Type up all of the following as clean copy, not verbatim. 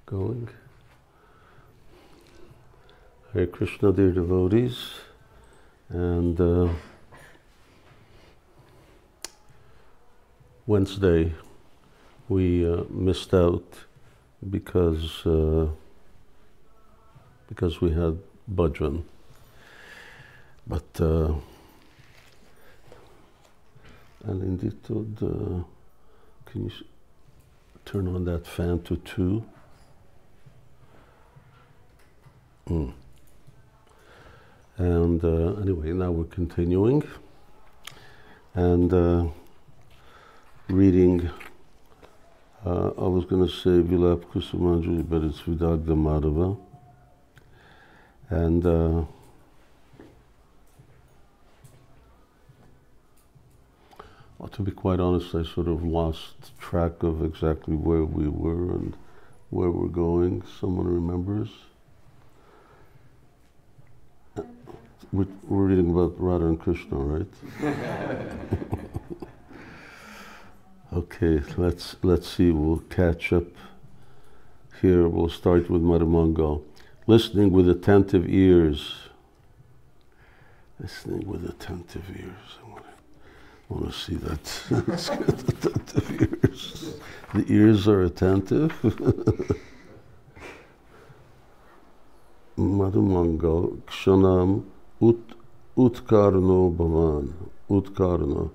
going. Hare Krishna, dear devotees, and Wednesday we missed out because we had bhajan, but and indeed, can you turn on that fan to 2? And anyway, now we're continuing and reading. I was going to say Vilap Kusumanjali, but it's Vidagdha-mādhava. And well, to be quite honest, I sort of lost track of exactly where we were and where we're going. Someone remembers? We're reading about Radha and Krishna, right? Okay, let's see. We'll catch up here. We'll start with Madhumangal. Listening with attentive ears. Listening with attentive ears. I want to see that. Let's get attentive ears. The ears are attentive. Madhumangal Kshanam Utkarno Bhavan. Utkarna.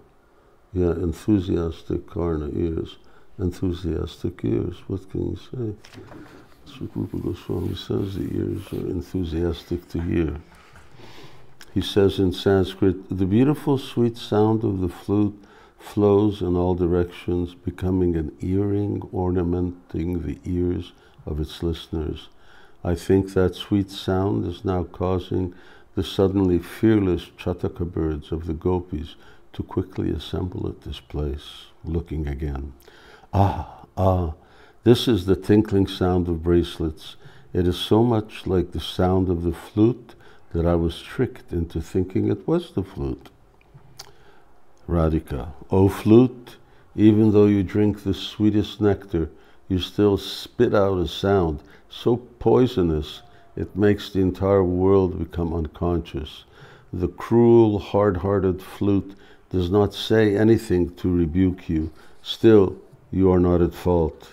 Yeah, enthusiastic karna, ears. Enthusiastic ears. What can you say? That's what Rupa Goswami says. The ears are enthusiastic to hear. He says in Sanskrit, the beautiful sweet sound of the flute flows in all directions, becoming an earring ornamenting the ears of its listeners. I think that sweet sound is now causing the suddenly fearless chataka birds of the gopis to quickly assemble at this place, looking again. This is the tinkling sound of bracelets. It is so much like the sound of the flute that I was tricked into thinking it was the flute. Radhika, O flute, even though you drink the sweetest nectar, you still spit out a sound so poisonous it makes the entire world become unconscious. The cruel, hard-hearted flute does not say anything to rebuke you. Still, you are not at fault.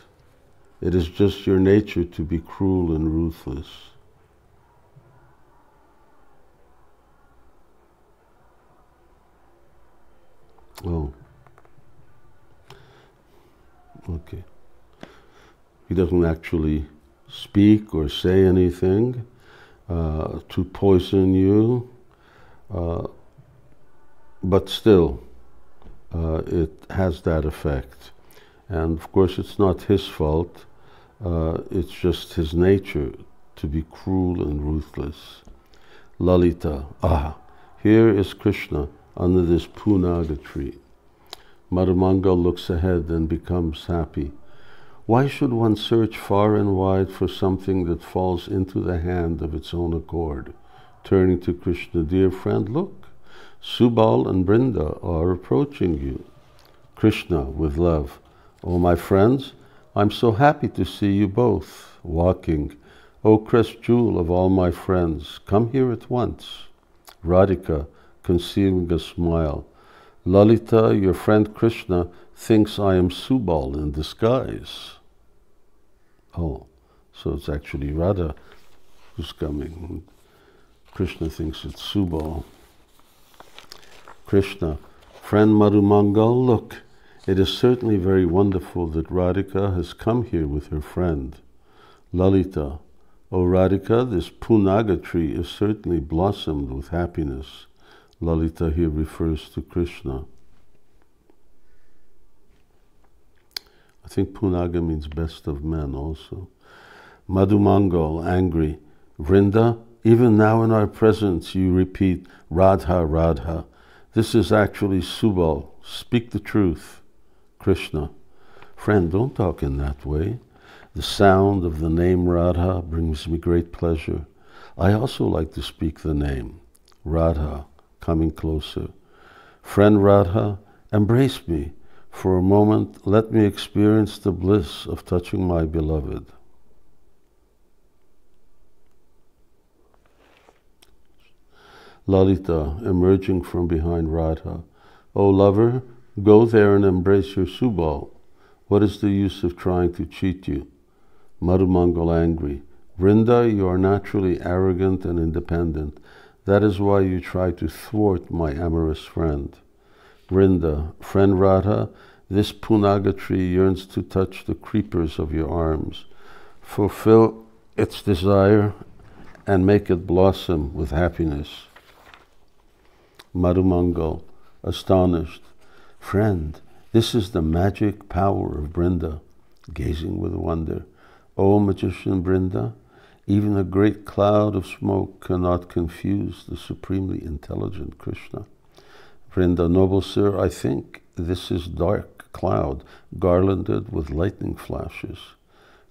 It is just your nature to be cruel and ruthless. Oh. Okay. He doesn't actually speak or say anything to poison you, but still it has that effect. And of course it's not his fault, it's just his nature to be cruel and ruthless. Lalita, here is Krishna under this punaga tree. Madhumangal looks ahead and becomes happy. Why should one search far and wide for something that falls into the hand of its own accord? Turning to Krishna, dear friend, look, Subal and Brinda are approaching you. Krishna, with love, oh my friends, I'm so happy to see you both walking. O crest jewel of all my friends, come here at once. Radhika, concealing a smile. Lalita, your friend Krishna, thinks I am Subal in disguise. Oh, so it's actually Radha who's coming. Krishna thinks it's Subal. Krishna, friend Madhumangal, look, it is certainly very wonderful that Radhika has come here with her friend. Lalita, O Radhika, this punaga tree is certainly blossomed with happiness. Lalita here refers to Krishna. I think punaga means best of men also. Madhumangal, angry. Vrinda, even now in our presence you repeat Radha, Radha. This is actually Subal. Speak the truth. Krishna, friend, don't talk in that way. The sound of the name Radha brings me great pleasure. I also like to speak the name. Radha, coming closer. Friend Radha, embrace me. For a moment, let me experience the bliss of touching my beloved. Lalita emerging from behind Radha. O lover, go there and embrace your Subal. What is the use of trying to cheat you? Madhumangal angry. Vrinda, you are naturally arrogant and independent. That is why you try to thwart my amorous friend. Vrinda, friend Radha, this punaga tree yearns to touch the creepers of your arms. Fulfill its desire and make it blossom with happiness. Madhumangal, astonished. Friend, this is the magic power of Vrinda, gazing with wonder. O magician Vrinda, even a great cloud of smoke cannot confuse the supremely intelligent Krishna. Vrinda, noble sir, I think this is dark cloud garlanded with lightning flashes.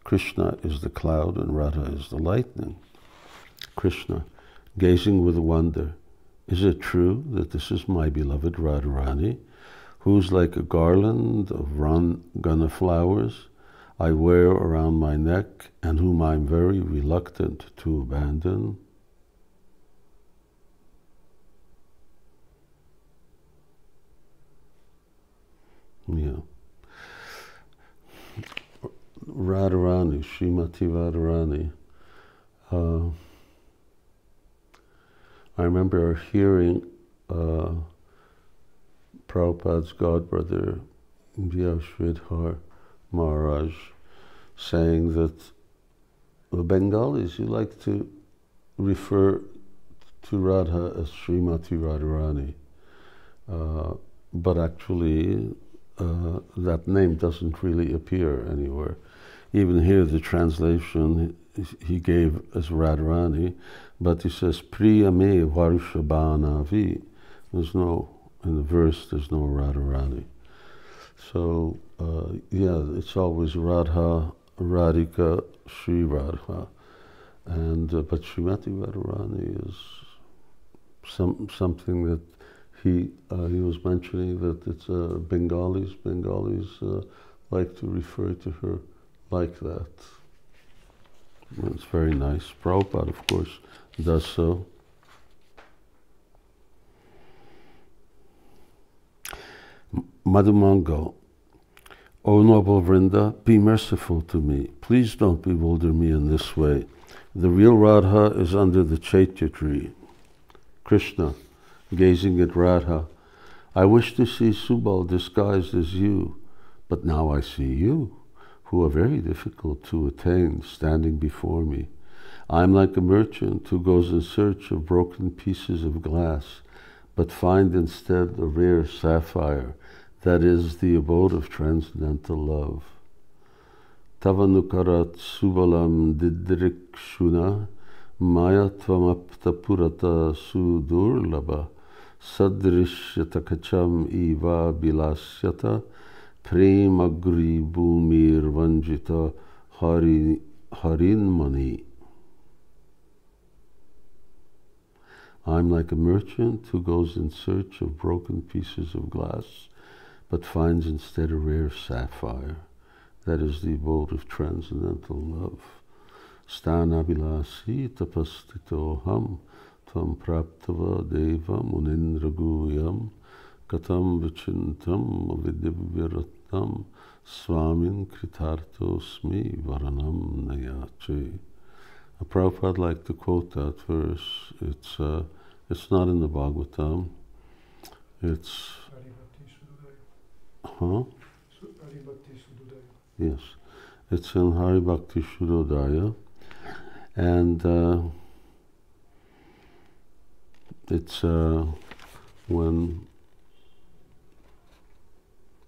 Krishna is the cloud and Radha is the lightning. Krishna, gazing with wonder, is it true that this is my beloved Radharani, who's like a garland of Rangana flowers I wear around my neck and whom I'm very reluctant to abandon? Yeah. Radharani, Srimati Radharani. I remember hearing Prabhupada's godbrother, Vyasvidhar Maharaj, saying that the Bengalis, you like to refer to Radha as Srimati Radharani, but actually that name doesn't really appear anywhere. Even here, the translation he gave as Radharani, but he says Priya me Varshabhanavi. There's no, in the verse, there's no Radharani. So, yeah, it's always Radha, Radhika, Sri Radha. And, but Srimati Radharani is something that he was mentioning, that it's Bengalis like to refer to her like that. It's very nice. Prabhupada, of course, does so. Madhumangal, O noble Vrinda, be merciful to me. Please don't bewilder me in this way. The real Radha is under the Chaitya tree. Krishna, gazing at Radha, I wish to see Subal disguised as you, but now I see you, who are very difficult to attain, standing before me. I am like a merchant who goes in search of broken pieces of glass, but find instead a rare sapphire, that is the abode of transcendental love. Tavanukarat subalam didrikshuna, maya tvamapta purata sudurlaba, sadrishyata kacham eva bilasyata, premagri bhumir vanjita harinmani. I'm like a merchant who goes in search of broken pieces of glass, but finds instead a rare sapphire, that is the abode of transcendental love. Stanabilasi tapastitoham tvam praptava deva munindraguyam katam vichintam vidivyarattam swamin kritartosmi varanam nayache. Prabhupada liked to quote that verse. It's not in the Bhagavatam. It's yes, it's in Hari Bhakti Sudodaya, and it's when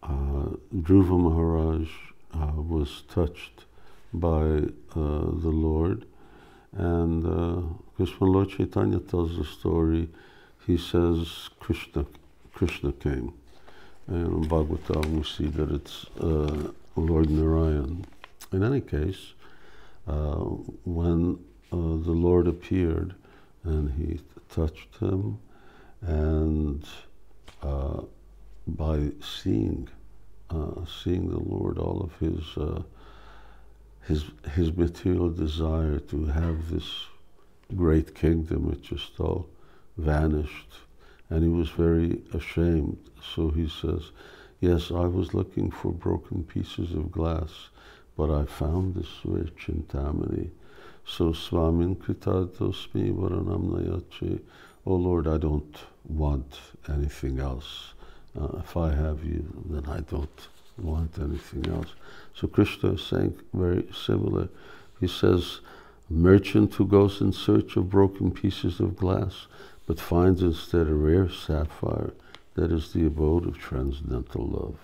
Dhruva Maharaj was touched by the Lord, and because when Lord Chaitanya tells the story, he says Krishna came. And in Bhagavatam we see that it's Lord Narayan. In any case, when the Lord appeared and he touched him, and by seeing the Lord, all of his material desire to have this great kingdom, which is all vanished, and he was very ashamed. So he says, yes, I was looking for broken pieces of glass, but I found this way, Chintamani. So Swamin Kritadosmi Varanamnayache. Oh Lord, I don't want anything else. If I have you, then I don't want anything else. So Krishna is saying very similar. He says, a merchant who goes in search of broken pieces of glass, but finds instead a rare sapphire, that is the abode of transcendental love.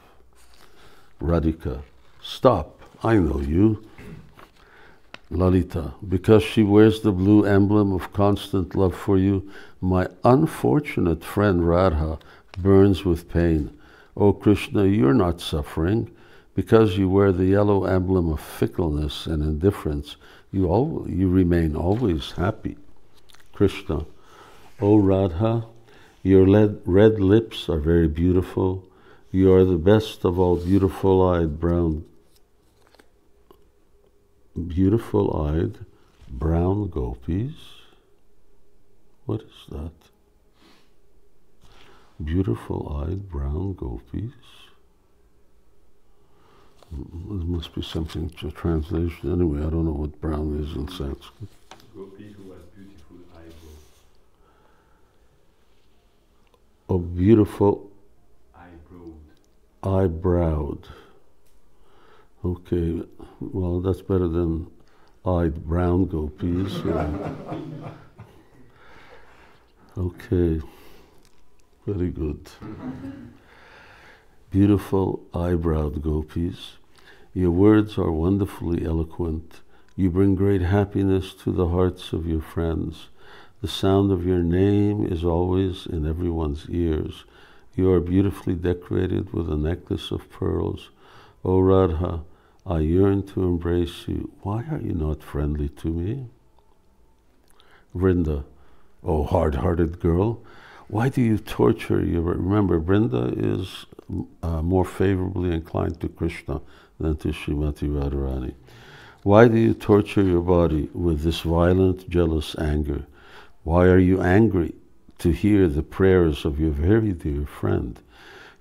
Radhika, stop, I know you. Lalita, because she wears the blue emblem of constant love for you, my unfortunate friend Radha burns with pain. Oh Krishna, you're not suffering. Because you wear the yellow emblem of fickleness and indifference, you remain always happy. Krishna, oh Radha, your red lips are very beautiful. You are the best of all beautiful-eyed brown gopis. What is that? Beautiful-eyed brown gopis. There must be something to translation. Anyway, I don't know what brown is in Sanskrit. Gopi who has beautiful eyebrows. Oh, beautiful. Eyebrowed. Eyebrowed. Okay, well, that's better than eyed brown gopis. Okay, very good. Beautiful eyebrowed gopis. Your words are wonderfully eloquent. You bring great happiness to the hearts of your friends. The sound of your name is always in everyone's ears. You are beautifully decorated with a necklace of pearls. O Radha, I yearn to embrace you. Why are you not friendly to me? Vrinda, oh hard-hearted girl, why do you torture your... Remember, Vrinda is more favorably inclined to Krishna than to Srimati Radharani. Why do you torture your body with this violent, jealous anger? Why are you angry to hear the prayers of your very dear friend?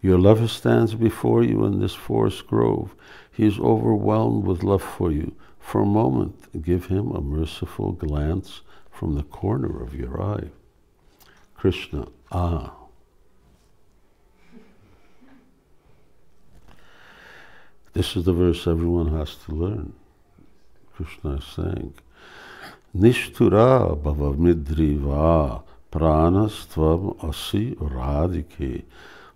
Your lover stands before you in this forest grove. He is overwhelmed with love for you. For a moment, give him a merciful glance from the corner of your eye. Krishna, ah. This is the verse everyone has to learn. Krishna is saying, Nishtura bhavamidriva pranastvam asi radhike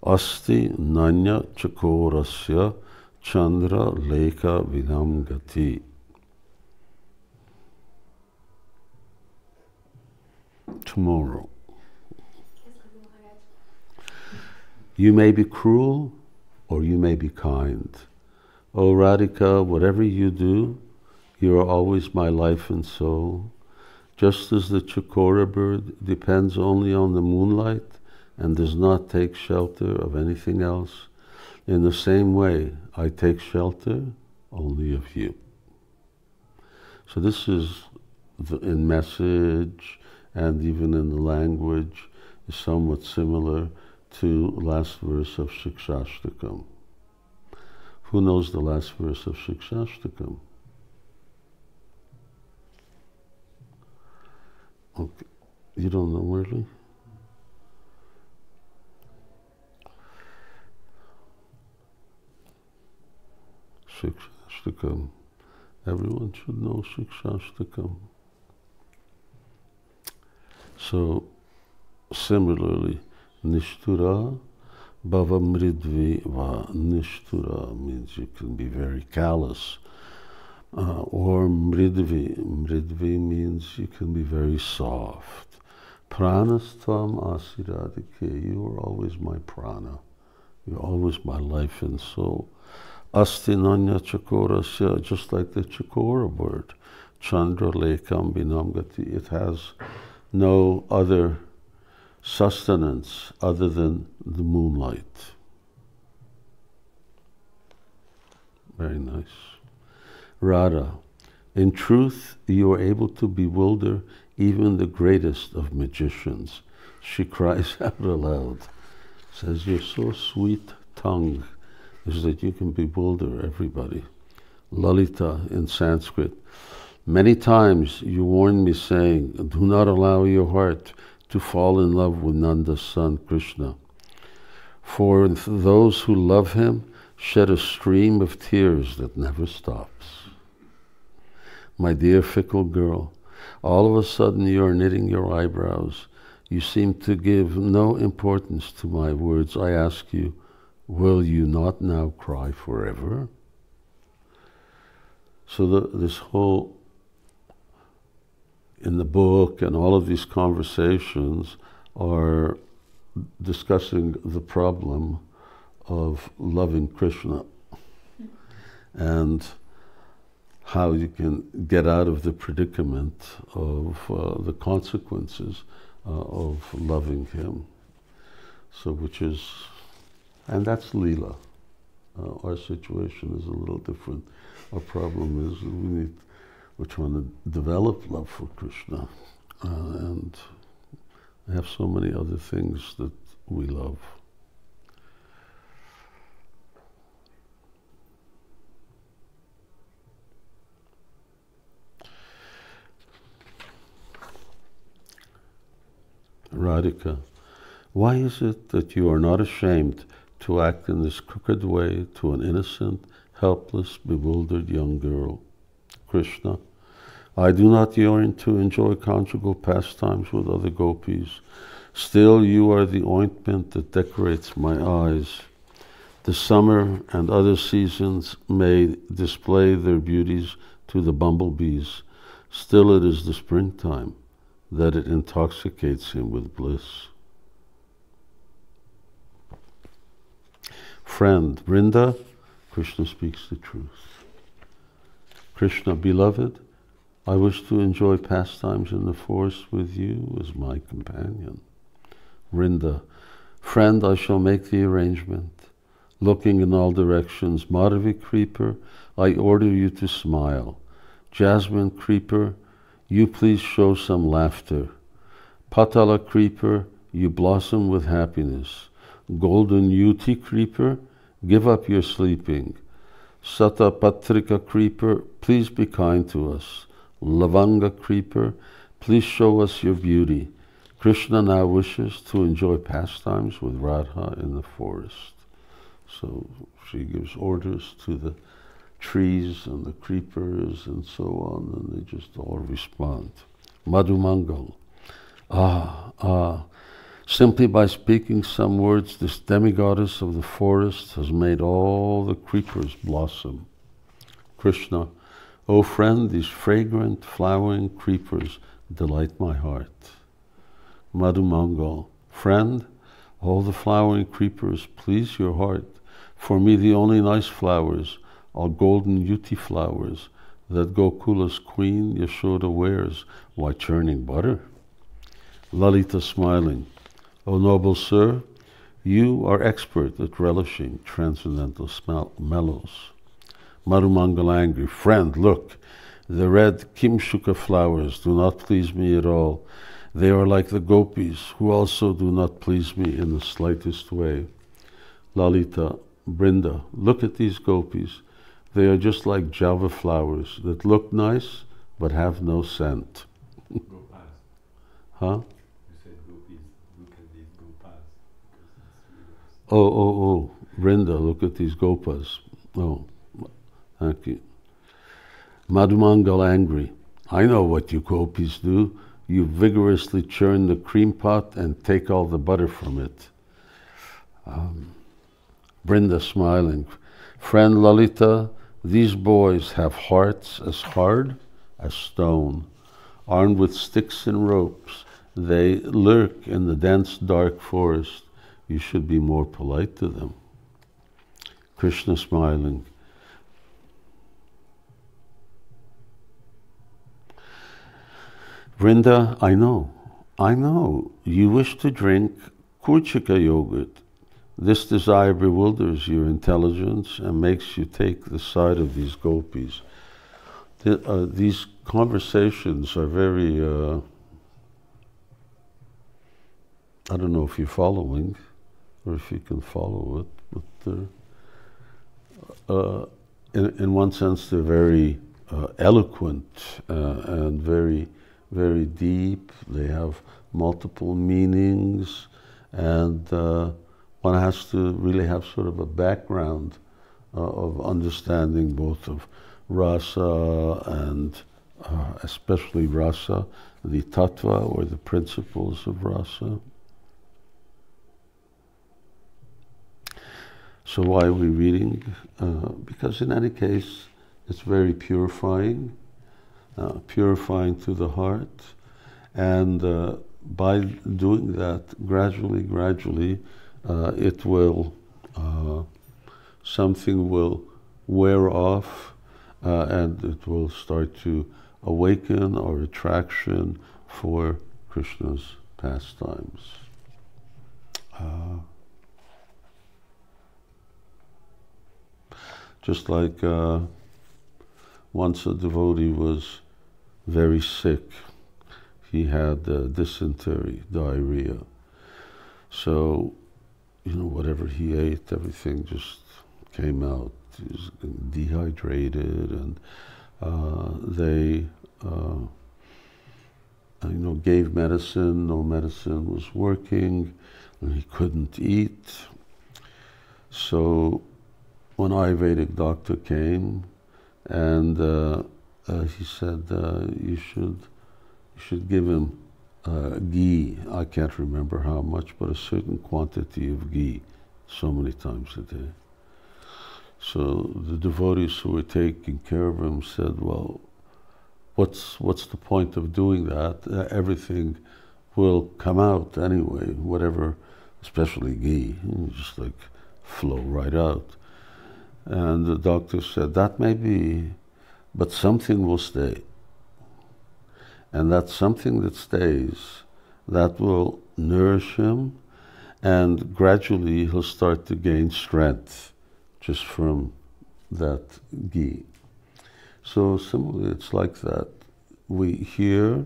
asti nanya chakorasya chandra leka vinam gati. Tomorrow. You may be cruel or you may be kind. O Radhika, whatever you do, you are always my life and soul. Just as the chakora bird depends only on the moonlight and does not take shelter of anything else, in the same way I take shelter only of you. So this is in message and even in the language is somewhat similar to last verse of Shikshashtakam. Who knows the last verse of Shikshashtakam? Okay. You don't know, really? Shikshashtakam. Everyone should know Shikshashtakam. So, similarly, Nishtura bhavamridvi va. Nishtura means you can be very callous. Or mridvi. Mridvi means you can be very soft. Pranastvam asiradike. You are always my prana. You're always my life and soul. Astinanya chakorasya, just like the chakora bird. Chandra lekam binamgati. It has no other sustenance other than the moonlight. Very nice. Radha, in truth, you are able to bewilder even the greatest of magicians. She cries out aloud, says, "You're so sweet-tongued, is that you can bewilder everybody." Lalita in Sanskrit. Many times you warned me saying, "Do not allow your heart to fall in love with Nanda's son Krishna. For those who love him shed a stream of tears that never stops." My dear fickle girl, all of a sudden you are knitting your eyebrows. You seem to give no importance to my words. I ask you, will you not now cry forever? So this whole, in the book and all of these conversations are discussing the problem of loving Krishna and how you can get out of the predicament of the consequences of loving him. So which is, and that's Leela. Our situation is a little different. Our problem is we're trying to develop love for Krishna, and have so many other things that we love. Radhika, why is it that you are not ashamed to act in this crooked way to an innocent, helpless, bewildered young girl? Krishna, I do not yearn to enjoy conjugal pastimes with other gopis. Still, you are the ointment that decorates my eyes. The summer and other seasons may display their beauties to the bumblebees. Still, it is the springtime that it intoxicates him with bliss. Friend, Vrinda, Krishna speaks the truth. Krishna, beloved, I wish to enjoy pastimes in the forest with you as my companion. Vrinda, friend, I shall make the arrangement. Looking in all directions, Madhavi Creeper, I order you to smile. Jasmine Creeper, you please show some laughter. Patala Creeper, you blossom with happiness. Golden Yuti Creeper, give up your sleeping. Satapatrika Creeper, please be kind to us. Lavanga Creeper, please show us your beauty. Krishna now wishes to enjoy pastimes with Radha in the forest. So she gives orders to the trees and the creepers and so on, and they just all respond. Madhumangal. Simply by speaking some words, this demigoddess of the forest has made all the creepers blossom. Krishna, O friend, these fragrant, flowering creepers delight my heart. Madhumangal. Friend, all the flowering creepers please your heart. For me, the only nice flowers are golden yuti flowers that Gokula's queen Yashoda wears while churning butter. Lalita smiling. O noble sir, you are expert at relishing transcendental mellows. Madhumangal angry. Friend, look, the red kimshuka flowers do not please me at all. They are like the gopis, who also do not please me in the slightest way. Lalita, Brinda, look at these gopis. They are just like Java flowers that look nice but have no scent. Gopas. Huh? You said gopis. Look at these gopas. Oh, Brinda, look at these gopas. Oh, thank you. Madhumangal angry. I know what you gopis do. You vigorously churn the cream pot and take all the butter from it. Brinda smiling. Friend Lalita, these boys have hearts as hard as stone. Armed with sticks and ropes, they lurk in the dense, dark forest. You should be more polite to them. Krishna smiling. Vrinda, I know. You wish to drink Kurchika yogurt. This desire bewilders your intelligence and makes you take the side of these gopis. These conversations are very I don't know if you're following or if you can follow it, but in one sense they're very eloquent and very, very deep. They have multiple meanings, and one has to really have sort of a background of understanding both of rasa and especially rasa, the tattva or the principles of rasa. So why are we reading? Because in any case, it's very purifying, purifying to the heart, and by doing that, gradually, it will, something will wear off, and it will start to awaken our attraction for Krishna's pastimes. Just like once a devotee was very sick. He had dysentery, diarrhea. So, whatever he ate, everything just came out. He was dehydrated, and they, gave medicine. No medicine was working, and he couldn't eat. So, one Ayurvedic doctor came, and he said, you should give him ghee. I can't remember how much, but a certain quantity of ghee, so many times a day. So the devotees who were taking care of him said, well, what's the point of doing that? Everything will come out anyway, whatever, especially ghee, just like flow right out. And the doctor said, that may be, but something will stay. And that something that stays, that will nourish him, and gradually he'll start to gain strength just from that ghee. So similarly, it's like that. We hear,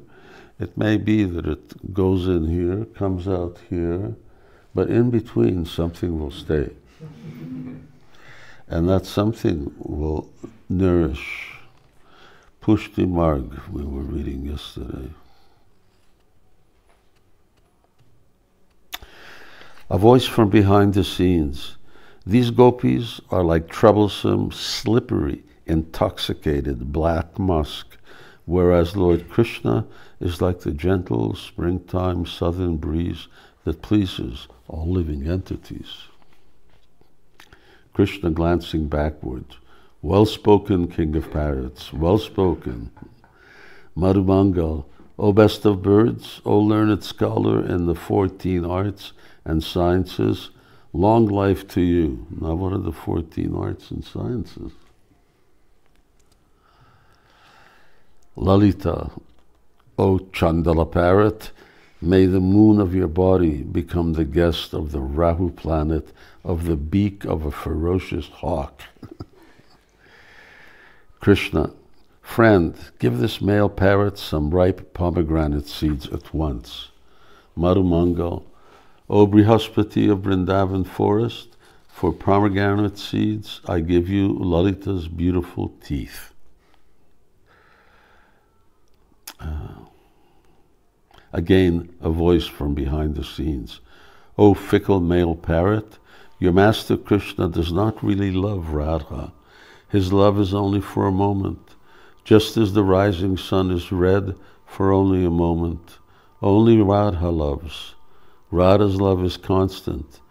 it may be that it goes in here, comes out here, but in between something will stay. And that something will nourish. Pushti Marg, we were reading yesterday. A voice from behind the scenes. These gopis are like troublesome, slippery, intoxicated black musk, whereas Lord Krishna is like the gentle springtime southern breeze that pleases all living entities. Krishna glancing backwards. Well-spoken, king of parrots, well-spoken. Madhumangal, O best of birds, O learned scholar in the 14 arts and sciences, long life to you. Now what are the 14 arts and sciences? Lalita, O Chandala parrot, may the moon of your body become the guest of the Rahu planet, of the beak of a ferocious hawk. Krishna, friend, give this male parrot some ripe pomegranate seeds at once. Madhumangal, O Brihaspati of Vrindavan forest, for pomegranate seeds I give you Lalita's beautiful teeth. Again, a voice from behind the scenes. O fickle male parrot, your master Krishna does not really love Radha. His love is only for a moment, just as the rising sun is red for only a moment. Only Radha loves. Radha's love is constant,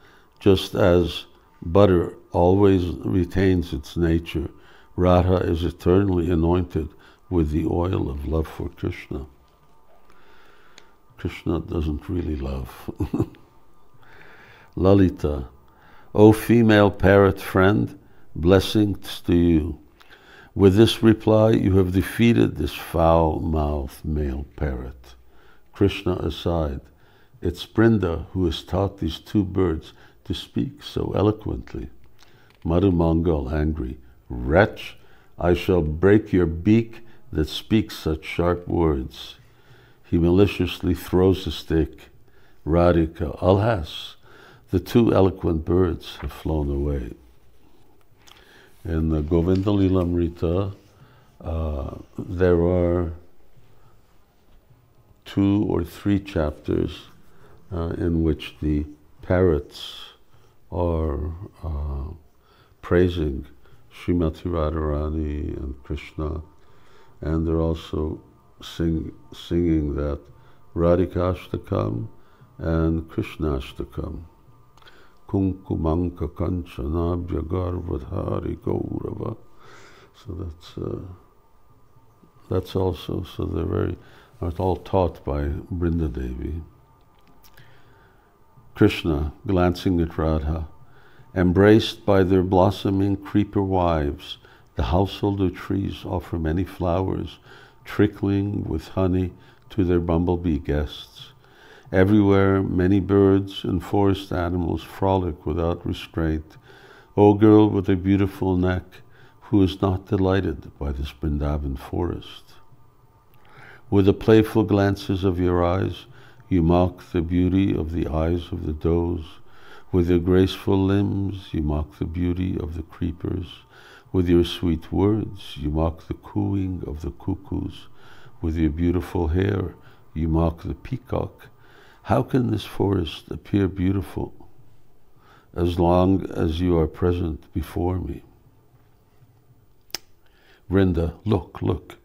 just as butter always retains its nature. Radha is eternally anointed with the oil of love for Krishna. Krishna doesn't really love. Lalita, O female parrot friend, blessings to you. With this reply, you have defeated this foul-mouthed male parrot. Krishna aside, it's Brinda who has taught these two birds to speak so eloquently. Madhumangal, angry, wretch, I shall break your beak that speaks such sharp words. He maliciously throws a stick. Radhika, alas, the two eloquent birds have flown away. In the Govinda Lilamrita, there are 2 or 3 chapters in which the parrots are praising Srimati Radharani and Krishna, and they're also singing that Radhikashtakam and Krishnashtakam. Kunkumanka Kanchanabhya Garvadhari Gaurava. So that's also, so they're all taught by Brinda Devi. Krishna, glancing at Radha, embraced by their blossoming creeper wives, the householder trees offer many flowers, trickling with honey to their bumblebee guests. Everywhere, many birds and forest animals frolic without restraint. O girl with a beautiful neck, who is not delighted by this Vrindavan forest? With the playful glances of your eyes, you mock the beauty of the eyes of the does. With your graceful limbs, you mock the beauty of the creepers. With your sweet words, you mock the cooing of the cuckoos. With your beautiful hair, you mock the peacock. How can this forest appear beautiful as long as you are present before me? Vrinda, look, look,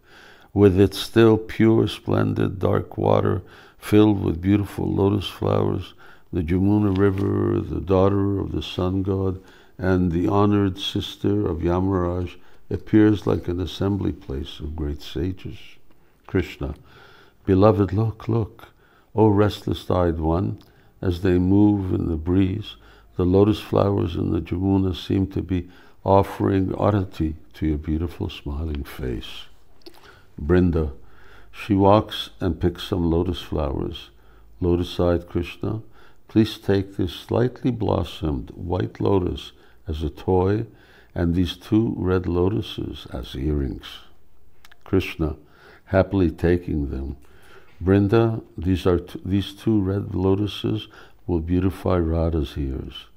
with its still pure, splendid, dark water filled with beautiful lotus flowers, the Jamuna river, the daughter of the sun god, and the honored sister of Yamaraj, appears like an assembly place of great sages. Krishna, beloved, look, look, O restless-eyed one, as they move in the breeze, the lotus flowers in the Jamuna seem to be offering arati to your beautiful smiling face. Brinda, she walks and picks some lotus flowers. Lotus-eyed Krishna, please take this slightly blossomed white lotus as a toy and these 2 red lotuses as earrings. Krishna, happily taking them. Brinda, these 2 red lotuses will beautify Radha's ears.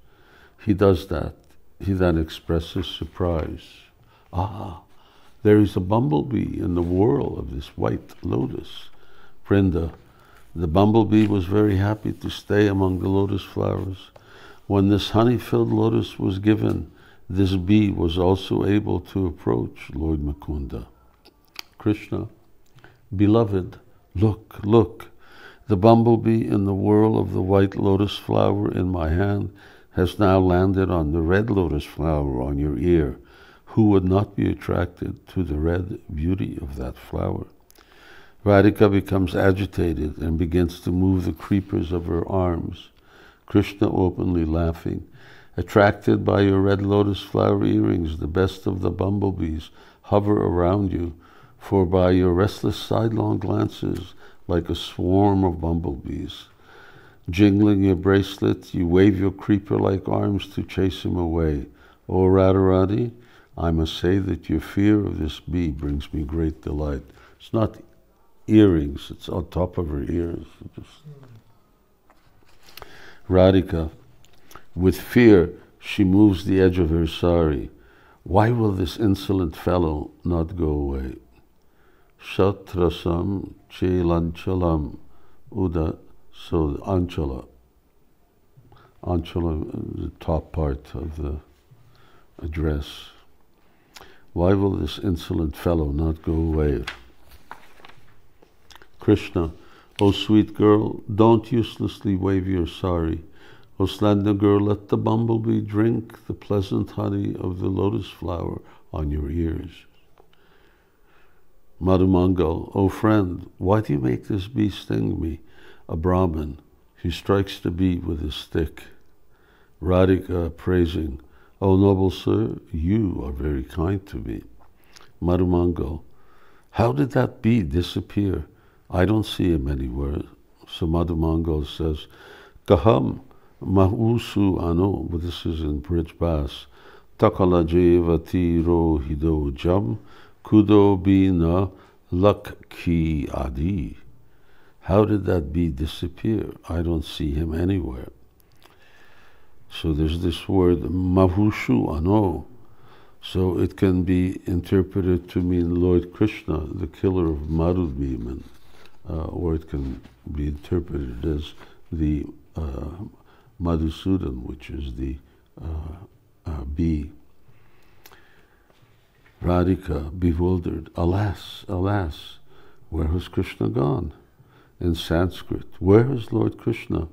He does that. He then expresses surprise. Ah, there is a bumblebee in the whorl of this white lotus. Brinda, the bumblebee was very happy to stay among the lotus flowers. When this honey-filled lotus was given, this bee was also able to approach Lord Mukunda. Krishna, beloved, look, look, the bumblebee in the whorl of the white lotus flower in my hand has now landed on the red lotus flower on your ear. Who would not be attracted to the red beauty of that flower? Radhika becomes agitated and begins to move the creepers of her arms. Krishna, openly laughing, attracted by your red lotus flower earrings, the best of the bumblebees hover around you, for by your restless sidelong glances, like a swarm of bumblebees. Jingling your bracelet, you wave your creeper-like arms to chase him away. O Radharani, I must say that your fear of this bee brings me great delight. It's not earrings, it's on top of her ears. Radhika, with fear, she moves the edge of her sari. Why will this insolent fellow not go away? Shatrasam chelanchalam uda, so anchala. Anchala, the top part of the address. Why will this insolent fellow not go away? Krishna, O sweet girl, don't uselessly wave your sari. O slender girl, let the bumblebee drink the pleasant honey of the lotus flower on your ears. Madhumangal, O friend, why do you make this bee sting me, a Brahmin who strikes the bee with his stick? Radhika, praising, O noble sir, you are very kind to me. Madhumangal, how did that bee disappear? I don't see him anywhere. So Madhumangal says, Kaham mahusu ano, but this is in Bridge Bass, Takala jevati rohido jam, kudo bina lak ki adi. How did that bee disappear? I don't see him anywhere. So there's this word, Mahushu Ano. So it can be interpreted to mean Lord Krishna, the killer of Madhubhiman, or it can be interpreted as the Madhusudan, which is the bee. Radhika, bewildered, alas, alas, where has Krishna gone? In Sanskrit, where is Lord Krishna,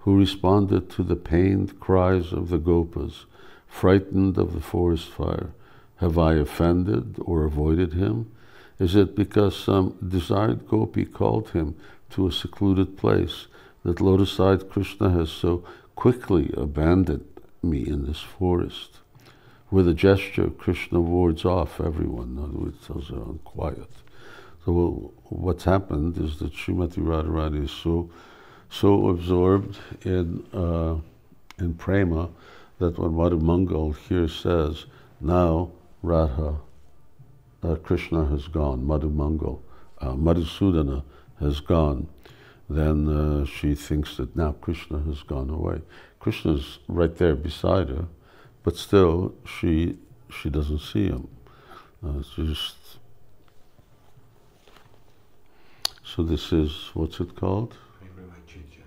who responded to the pained cries of the gopas, frightened of the forest fire? Have I offended or avoided him? Is it because some desired gopi called him to a secluded place that lotus-eyed Krishna has so quickly abandoned me in this forest? With a gesture, Krishna wards off everyone. In other words, tells her, I'm quiet. So what's happened is that Srimati Radharani is so absorbed in prema that when Madhumangal here says, now Radha, Krishna has gone, Madhumangal, Madhusudana has gone, then she thinks that now Krishna has gone away. Krishna's right there beside her, but still she doesn't see him. So this is, what's it called?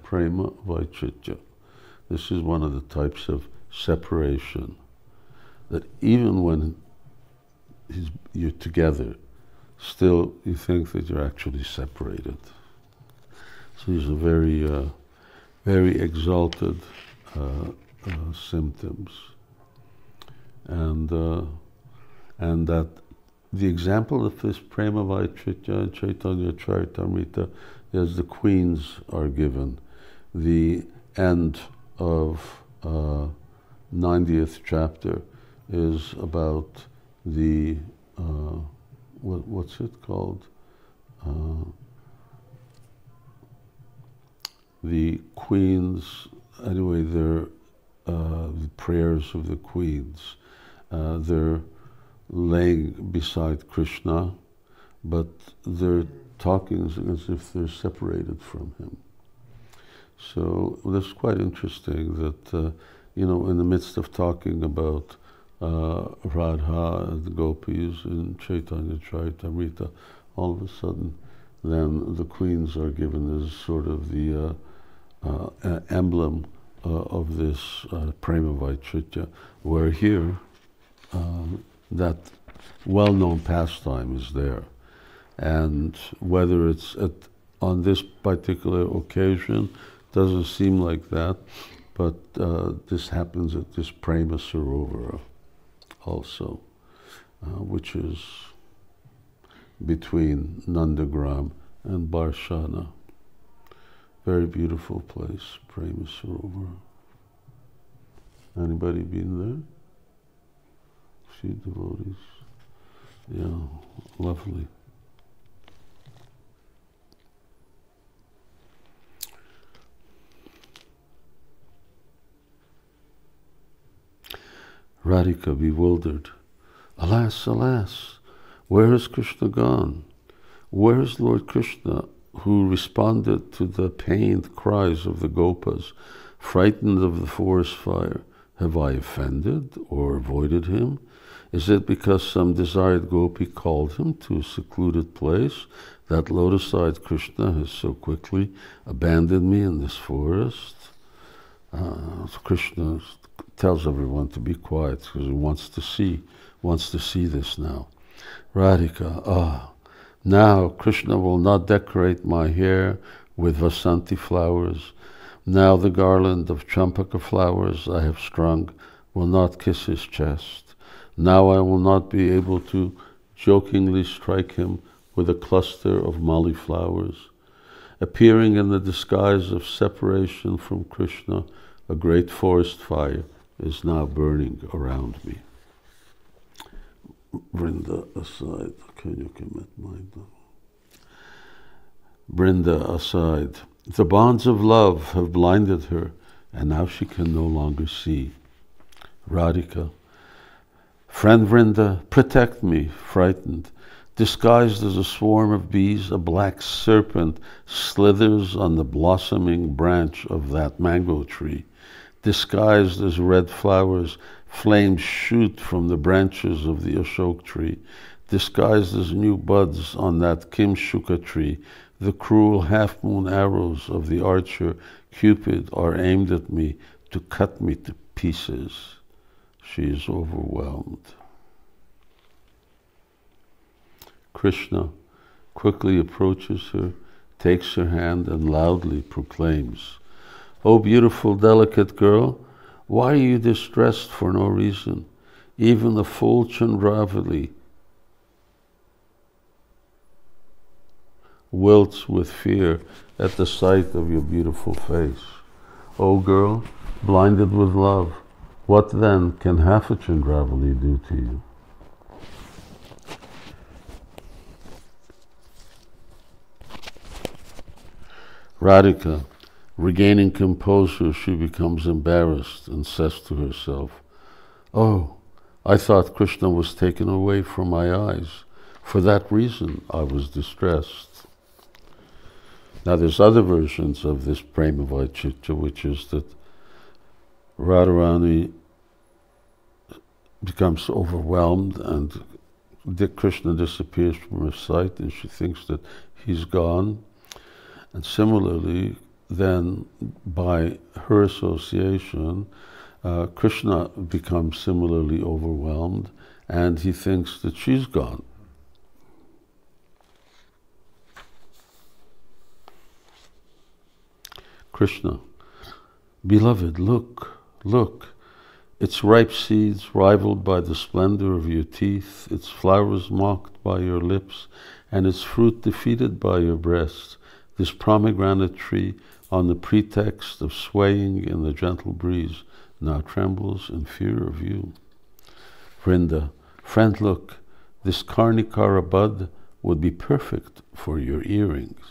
Prema Vaichitya. This is one of the types of separation that even when you're together, still you think that you're actually separated. So these are very, very exalted symptoms, and that the example of this Prema Vaichitya and Chaitanya Charitamrita is the queens are given. The end of 90th chapter is about the what's it called? The queens. Anyway, they're the prayers of the queens. They're laying beside Krishna, but they're talking as if they're separated from him. So that's quite interesting that, in the midst of talking about Radha and the gopis in Chaitanya Charitamrita, all of a sudden then the queens are given as sort of the emblem of this Prema Vaichitya, where here that well-known pastime is there. And whether it's on this particular occasion, doesn't seem like that, but this happens at this Prema Sarovara also, which is between Nandagram and Barshana. Very beautiful place, Prema Sarovara. Anybody been there? See devotees? Yeah, lovely. Radhika, bewildered. Alas, alas, where has Krishna gone? Where is Lord Krishna, who responded to the pained cries of the gopas, frightened of the forest fire? Have I offended or avoided him? Is it because some desired gopi called him to a secluded place that lotus-eyed Krishna has so quickly abandoned me in this forest? So Krishna tells everyone to be quiet because he wants to see this now. Radhika, now Krishna will not decorate my hair with vasanti flowers. Now the garland of champaka flowers I have strung will not kiss his chest. Now I will not be able to jokingly strike him with a cluster of mali flowers. Appearing in the disguise of separation from Krishna, a great forest fire is now burning around me. Brinda aside, can you commit mind? Brinda aside, the bonds of love have blinded her, and now she can no longer see. Radhika, friend Vrinda, protect me, frightened. Disguised as a swarm of bees, a black serpent slithers on the blossoming branch of that mango tree. Disguised as red flowers, flames shoot from the branches of the ashok tree. Disguised as new buds on that kimshuka tree, the cruel half-moon arrows of the archer Cupid are aimed at me to cut me to pieces. She is overwhelmed. Krishna quickly approaches her, takes her hand, and loudly proclaims, "O beautiful, delicate girl, why are you distressed for no reason? Even the full Chandravali wilts with fear at the sight of your beautiful face. O girl, blinded with love, what then can half a Chandravali do to you?" Radhika, regaining composure, she becomes embarrassed and says to herself, "Oh, I thought Krishna was taken away from my eyes. For that reason I was distressed." Now there's other versions of this Prema Vaicitya, which is that Radharani becomes overwhelmed and Krishna disappears from her sight and she thinks that he's gone. And similarly, then by her association, Krishna becomes similarly overwhelmed and he thinks that she's gone. Krishna, beloved, look, look, its ripe seeds rivaled by the splendor of your teeth, its flowers mocked by your lips, and its fruit defeated by your breasts. This pomegranate tree, on the pretext of swaying in the gentle breeze, now trembles in fear of you. Vrinda, friend, look, this Karnikara bud would be perfect for your earrings.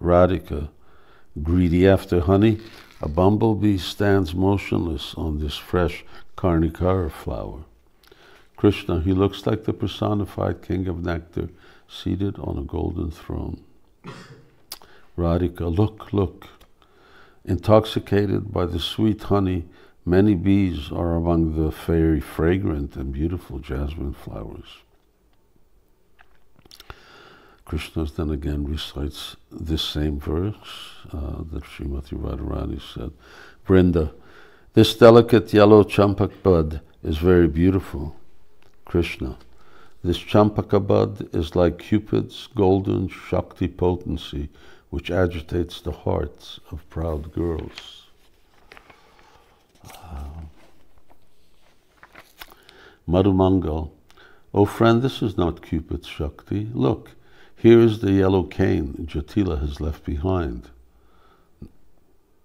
Radhika, greedy after honey, a bumblebee stands motionless on this fresh Karnikara flower. Krishna, he looks like the personified king of nectar, seated on a golden throne. Radhika, look, look. Intoxicated by the sweet honey, many bees are among the very fragrant and beautiful jasmine flowers. Krishna then again recites this same verse that Srimati Radharani said. Vrinda, this delicate yellow champak bud is very beautiful. Krishna, this champaka bud is like Cupid's golden Shakti potency, which agitates the hearts of proud girls. Madhumangal, oh friend, this is not Cupid's Shakti. Look, here is the yellow cane Jatila has left behind.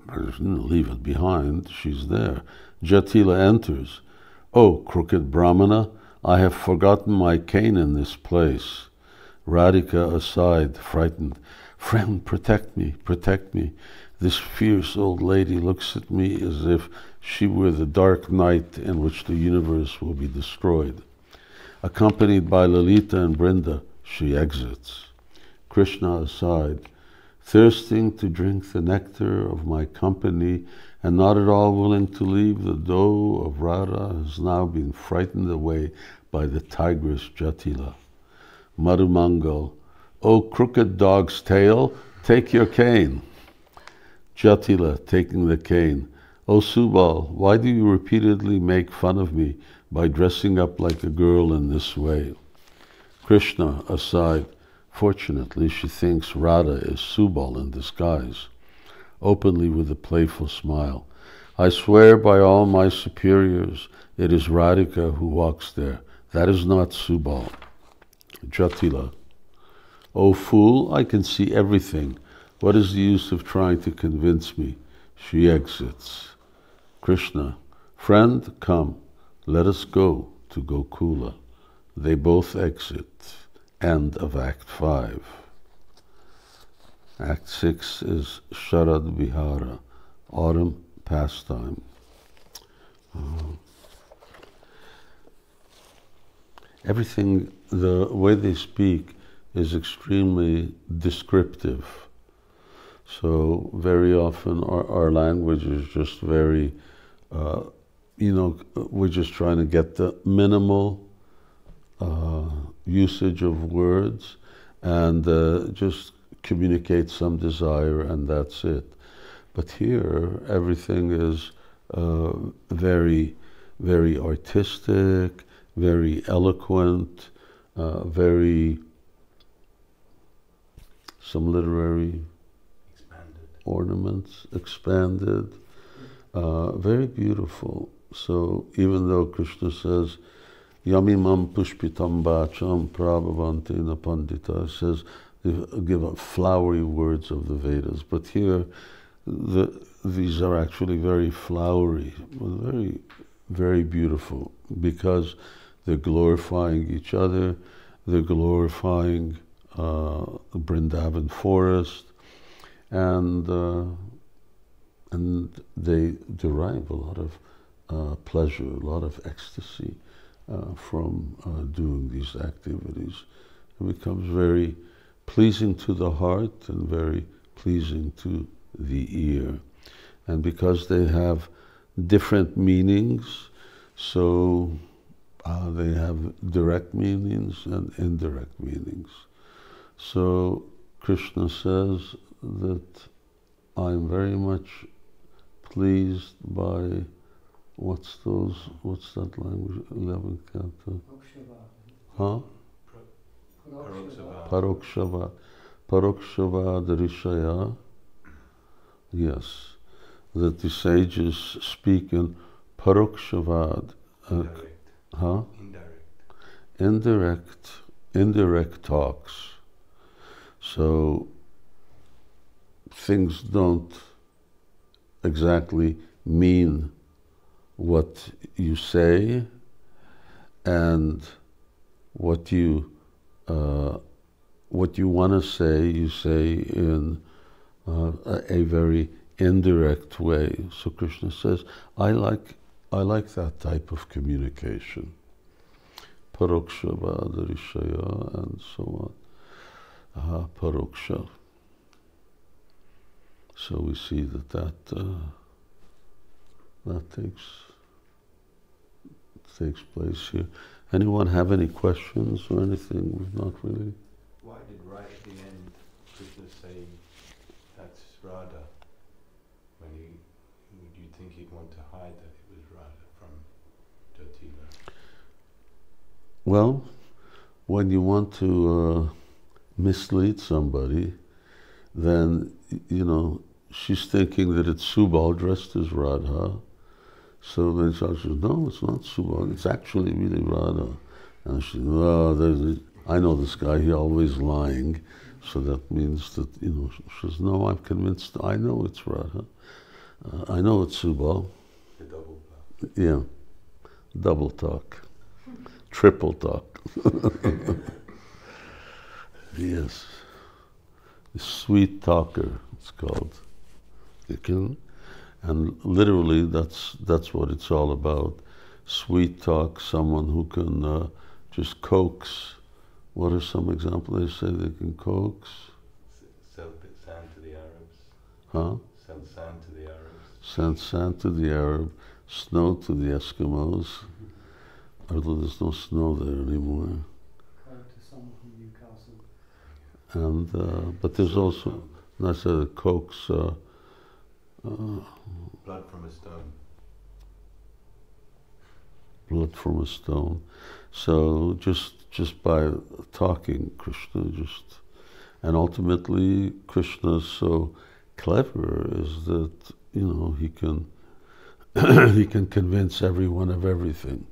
I didn't leave it behind, she's there. Jatila enters. Oh, crooked Brahmana, I have forgotten my cane in this place. Radhika aside, frightened. Friend, protect me, protect me. This fierce old lady looks at me as if she were the dark night in which the universe will be destroyed. Accompanied by Lalita and Vrinda, she exits. Krishna aside, thirsting to drink the nectar of my company and not at all willing to leave the doe of Radha, has now been frightened away by the tigress Jatila. Madhumangal, O crooked dog's tail, take your cane. Jatila, taking the cane, O Subal, why do you repeatedly make fun of me by dressing up like a girl in this way? Krishna, aside, fortunately she thinks Radha is Subal in disguise, openly with a playful smile. I swear by all my superiors, it is Radhika who walks there. That is not Subal. Jatila, O fool, I can see everything. What is the use of trying to convince me? She exits. Krishna, friend, come, let us go to Gokula. They both exit. End of Act 5. Act 6 is Sharad Vihara, autumn pastime. Everything the way they speak is extremely descriptive. So very often our language is just very, we're just trying to get the minimal usage of words and just communicate some desire, and that's it. But here, everything is very, very artistic, very eloquent, very, some literary ornaments, expanded, very beautiful. So even though Krishna says, Yamimam pushpitam bacham prabhavantina pandita, says, give up flowery words of the Vedas. But here, these are actually very flowery, very, very beautiful, because they're glorifying each other, they're glorifying the Vrindavan forest, and they derive a lot of pleasure, a lot of ecstasy from doing these activities. It becomes very pleasing to the heart and very pleasing to the ear. And because they have different meanings, so they have direct meanings and indirect meanings. So Krishna says that I'm very much pleased by, what's that language, 11th canto? Huh? Parokshavad. Parokshavad Rishaya. Yes. That the sages speak in Parokshavad. Huh? Indirect talks. So things don't exactly mean what you say, and what you want to say, you say in a very indirect way. So Krishna says, I like that type of communication. Paroksha Vadarishaya and so on. Paroksha. So we see that takes place here. Anyone have any questions or anything? We've not really. Why did right at the end Krishna say that's Radha? When do you think he'd want to hide that it was Radha from Jatila? Well, when you want to mislead somebody, then she's thinking that it's Subal dressed as Radha. So then she says, no, it's not Subal, it's actually really Radha. And she says, I know this guy, he's always lying. So that means that, she says, no, I'm convinced, I know it's Radha. I know it's Subal. The double talk. Yeah, double talk, triple talk. Yes, the sweet talker, it's called. And literally, that's what it's all about. Sweet talk, someone who can just coax. What are some examples? They say they can coax. Sell sand to the Arabs. Huh? Sell sand to the Arabs. Send sand to the Arab, snow to the Eskimos. Although there's no snow there anymore. To someone from Newcastle. And but there's also, I said, coax. Blood from a stone. Blood from a stone. So just by talking, Krishna and ultimately Krishna is so clever is that he can he can convince everyone of everything.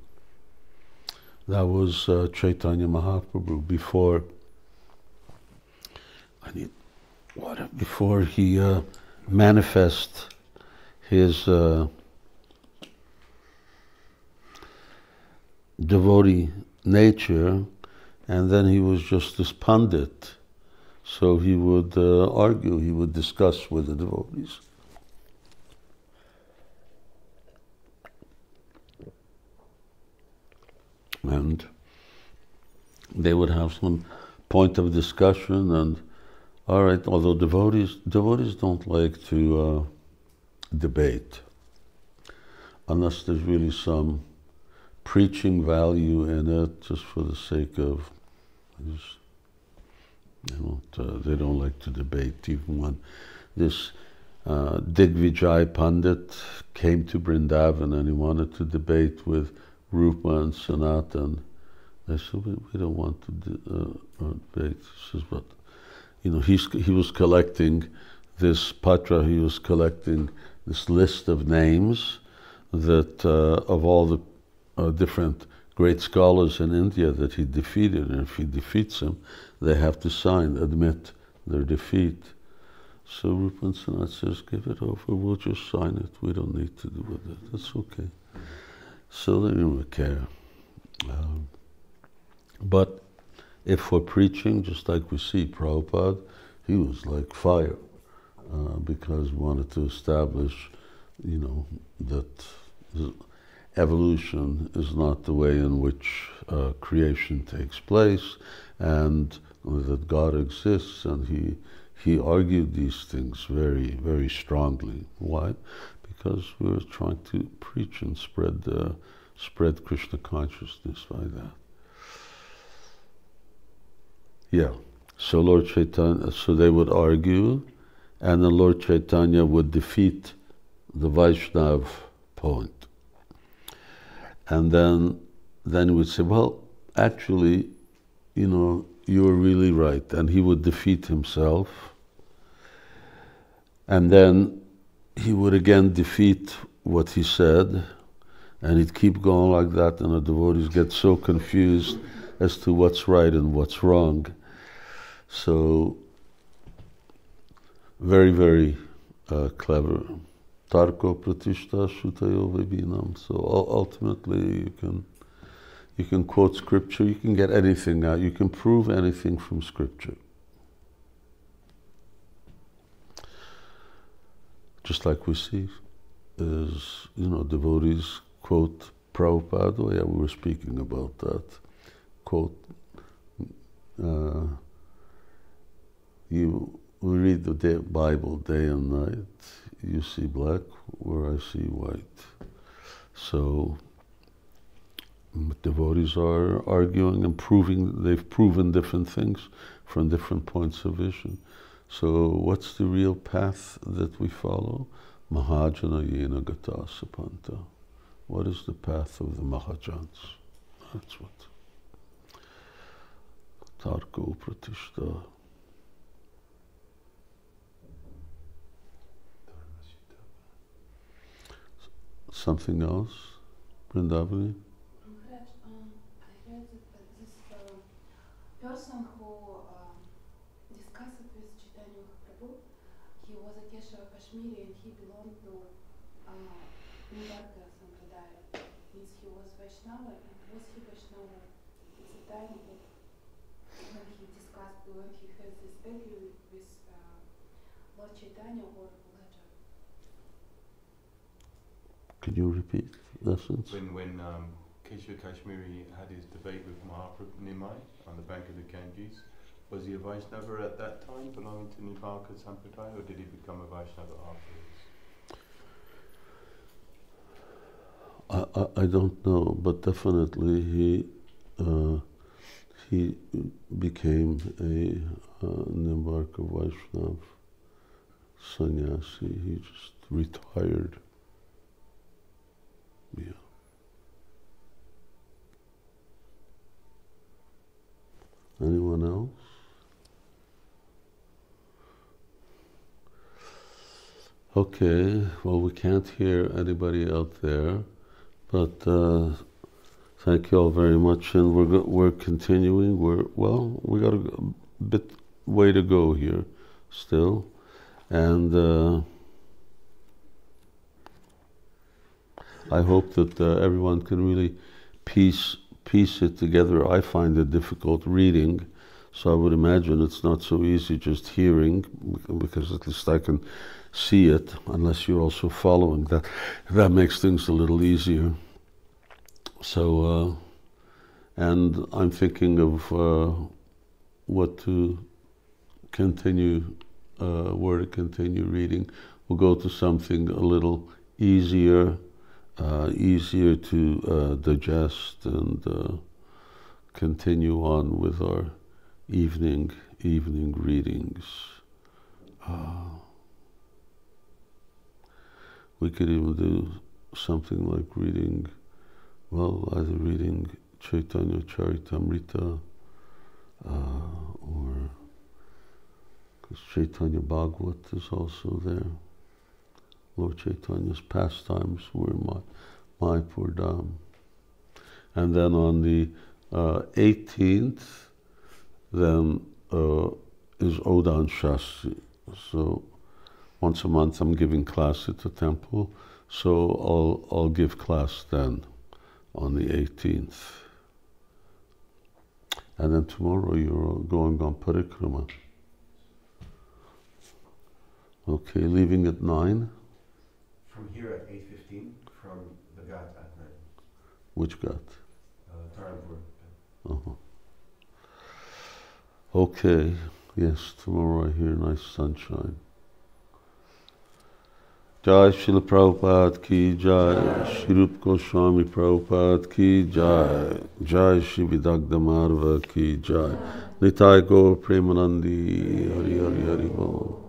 That was Chaitanya Mahaprabhu before he manifest his devotee nature, and then he was just this pundit. So he would argue, he would discuss with the devotees. And they would have some point of discussion, and all right, although devotees don't like to debate unless there's really some preaching value in it, just for the sake of, they don't like to debate. Even when this Digvijay Pandit came to Vrindavan and he wanted to debate with Rupa and Sanatan, they said, we don't want to debate. He says, but he was collecting this patra, he was collecting this list of names that of all the different great scholars in India that he defeated, and if he defeats them, they have to admit their defeat. So Rupa and Sanat says, give it over, we'll just sign it, we don't need to do with it, that's okay. So they didn't care. But if for preaching, just like we see Prabhupada, he was like fire, because he wanted to establish, that evolution is not the way in which creation takes place, and that God exists, and he argued these things very, very strongly. Why? Because we were trying to preach and spread Krishna consciousness like that. Yeah. So Lord Chaitanya, so they would argue, and then Lord Chaitanya would defeat the Vaishnav point. And then he would say, well, actually, you were really right. And he would defeat himself. And then he would again defeat what he said, and he'd keep going like that, and the devotees get so confused as to what's right and what's wrong. So, very, very clever. Tarko pratishta shutayo vibhinam. So ultimately, you can quote scripture. You can get anything out. You can prove anything from scripture. Just like we see, is devotees quote Prabhupada. Oh yeah, we were speaking about that. Quote. We read the Bible day and night. You see black where I see white. So devotees are arguing and proving, they've proven different things from different points of vision. So what's the real path that we follow? Mahajana yena gata sapanta. What is the path of the Mahajans? That's what. Tarko pratishta. Something else? Vrindavani? I heard that this person who discussed with Chaitanya Prabhu, he was a Keshava Kashmiri and he belonged to Vidagdha-mādhava. Means he was Vaishnava, and was he Vaishnava at the time when he discussed, when he had this argument with Lord Chaitanya or later? Could you repeat the sentence? When Keshava Kashmiri had his debate with Mahaprabhu Nimai on the bank of the Ganges, was he a Vaishnava at that time, belonging to Nipalka Sampradaya, or did he become a Vaishnava afterwards? I don't know, but definitely he became a Nimbarka Vaishnav sannyasi. He just retired. Yeah. Anyone else? Okay, well, we can't hear anybody out there, but thank you all very much, and we're continuing. We got a bit way to go here still, and I hope that everyone can really piece it together. I find it difficult reading, so I would imagine it's not so easy just hearing, because at least I can see it, unless you're also following that. That makes things a little easier. So And I'm thinking of what to continue, where to continue reading. We'll go to something a little easier, easier to digest, and continue on with our evening readings. We could even do something like reading, well, either reading Chaitanya Charitamrita, or because Chaitanya Bhagavat is also there. Lord Chaitanya's pastimes were Mayapur Dham. And then on the 18th, then is Odan Shastri. So once a month I'm giving class at the temple, so I'll give class then on the 18th. And then tomorrow you're going on parikrama. Okay, leaving at 9. From here at 8:15, from the Ghat at 9. Which Ghat? Tarampur. Uh-huh. Okay, yes, tomorrow I hear nice sunshine. Jai Srila Prabhupada ki Jai, Shri Rupa Goswami Prabhupada ki Jai, Jai Shri Vidagdha-mādhava ki Jai, Nitai Gaur Premanandi, Hari Hari Hari Bol.